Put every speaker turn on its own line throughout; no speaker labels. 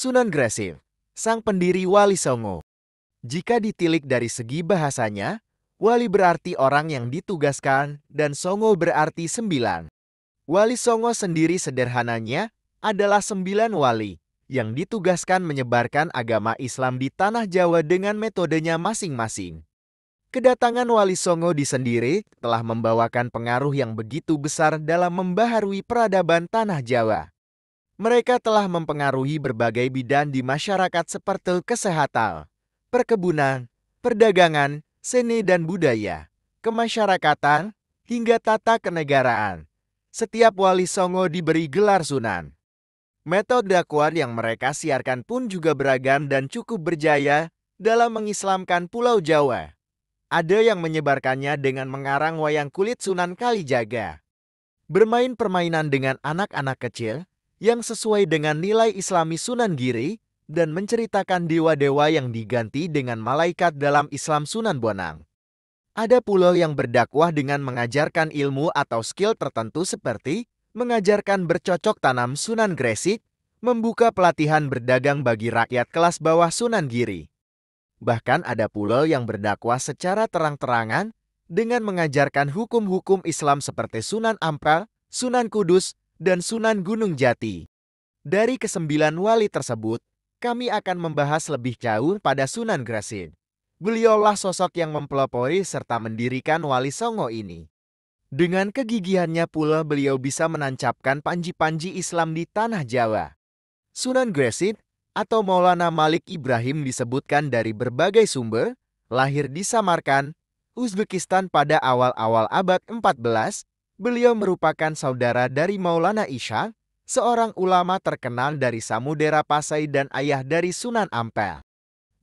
Sunan Gresik, sang pendiri Wali Songo. Jika ditilik dari segi bahasanya, wali berarti orang yang ditugaskan dan Songo berarti 9. Wali Songo sendiri sederhananya adalah 9 wali yang ditugaskan menyebarkan agama Islam di tanah Jawa dengan metodenya masing-masing. Kedatangan Wali Songo di Sendiri telah membawakan pengaruh yang begitu besar dalam membaharui peradaban tanah Jawa. Mereka telah mempengaruhi berbagai bidang di masyarakat seperti kesehatan, perkebunan, perdagangan, seni dan budaya, kemasyarakatan, hingga tata kenegaraan. Setiap Wali Songo diberi gelar Sunan. Metode dakwah yang mereka siarkan pun juga beragam dan cukup berjaya dalam mengislamkan Pulau Jawa. Ada yang menyebarkannya dengan mengarang wayang kulit Sunan Kalijaga. Bermain permainan dengan anak-anak kecil yang sesuai dengan nilai Islami Sunan Giri dan menceritakan dewa-dewa yang diganti dengan malaikat dalam Islam Sunan Bonang. Ada pula yang berdakwah dengan mengajarkan ilmu atau skill tertentu seperti mengajarkan bercocok tanam Sunan Gresik, membuka pelatihan berdagang bagi rakyat kelas bawah Sunan Giri. Bahkan ada pula yang berdakwah secara terang-terangan dengan mengajarkan hukum-hukum Islam seperti Sunan Ampel, Sunan Kudus, dan Sunan Gunung Jati. Dari ke-9 wali tersebut, kami akan membahas lebih jauh pada Sunan Gresik. Beliaulah sosok yang mempelopori serta mendirikan Wali Songo ini. Dengan kegigihannya pula beliau bisa menancapkan panji-panji Islam di tanah Jawa. Sunan Gresik atau Maulana Malik Ibrahim disebutkan dari berbagai sumber, lahir di Samarkand, Uzbekistan pada awal-awal abad 14, beliau merupakan saudara dari Maulana Ishaq, seorang ulama terkenal dari Samudera Pasai dan ayah dari Sunan Ampel.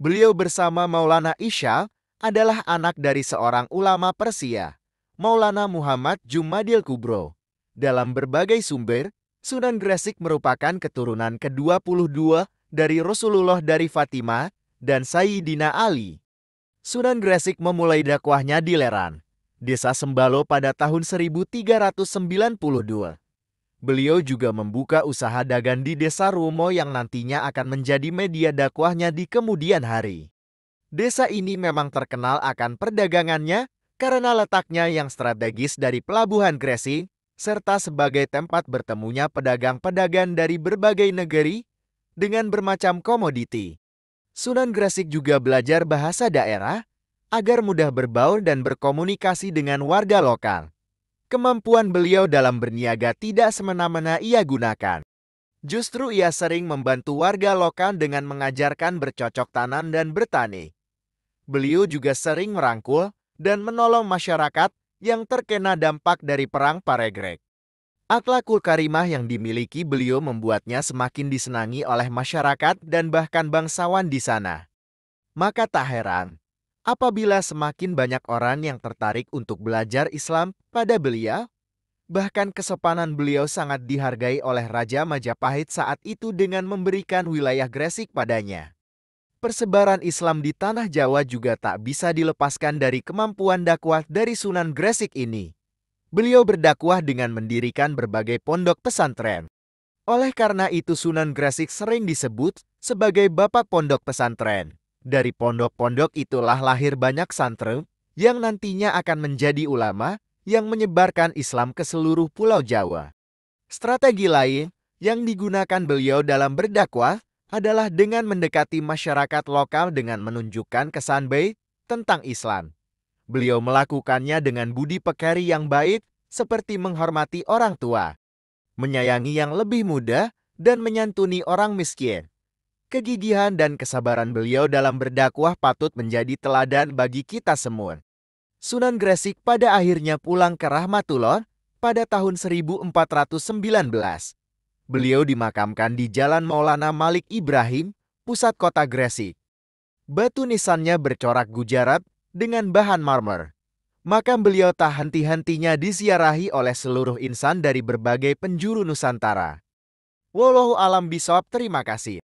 Beliau bersama Maulana Ishaq adalah anak dari seorang ulama Persia, Maulana Muhammad Jumadil Kubro. Dalam berbagai sumber, Sunan Gresik merupakan keturunan ke-22 dari Rasulullah dari Fatimah dan Sayyidina Ali. Sunan Gresik memulai dakwahnya di Leran, Desa Sembalo pada tahun 1392. Beliau juga membuka usaha dagang di Desa Rumo yang nantinya akan menjadi media dakwahnya di kemudian hari. Desa ini memang terkenal akan perdagangannya karena letaknya yang strategis dari Pelabuhan Gresik, serta sebagai tempat bertemunya pedagang-pedagang dari berbagai negeri dengan bermacam komoditi. Sunan Gresik juga belajar bahasa daerah agar mudah berbaur dan berkomunikasi dengan warga lokal. Kemampuan beliau dalam berniaga tidak semena-mena ia gunakan. Justru ia sering membantu warga lokal dengan mengajarkan bercocok tanam dan bertani. Beliau juga sering merangkul dan menolong masyarakat yang terkena dampak dari Perang Paregreg. Akhlakul karimah yang dimiliki beliau membuatnya semakin disenangi oleh masyarakat dan bahkan bangsawan di sana. Maka tak heran apabila semakin banyak orang yang tertarik untuk belajar Islam pada beliau. Bahkan kesopanan beliau sangat dihargai oleh Raja Majapahit saat itu dengan memberikan wilayah Gresik padanya. Persebaran Islam di tanah Jawa juga tak bisa dilepaskan dari kemampuan dakwah dari Sunan Gresik ini. Beliau berdakwah dengan mendirikan berbagai pondok pesantren. Oleh karena itu Sunan Gresik sering disebut sebagai Bapak Pondok Pesantren. Dari pondok-pondok itulah lahir banyak santri yang nantinya akan menjadi ulama yang menyebarkan Islam ke seluruh Pulau Jawa. Strategi lain yang digunakan beliau dalam berdakwah adalah dengan mendekati masyarakat lokal dengan menunjukkan kesan baik tentang Islam. Beliau melakukannya dengan budi pekerti yang baik seperti menghormati orang tua, menyayangi yang lebih muda, dan menyantuni orang miskin. Kegigihan dan kesabaran beliau dalam berdakwah patut menjadi teladan bagi kita semua. Sunan Gresik pada akhirnya pulang ke Rahmatullah pada tahun 1419. Beliau dimakamkan di Jalan Maulana Malik Ibrahim, pusat kota Gresik. Batu nisannya bercorak Gujarat dengan bahan marmer. Maka beliau tak henti-hentinya disiarahi oleh seluruh insan dari berbagai penjuru Nusantara. Wallahu alam bishawab, terima kasih.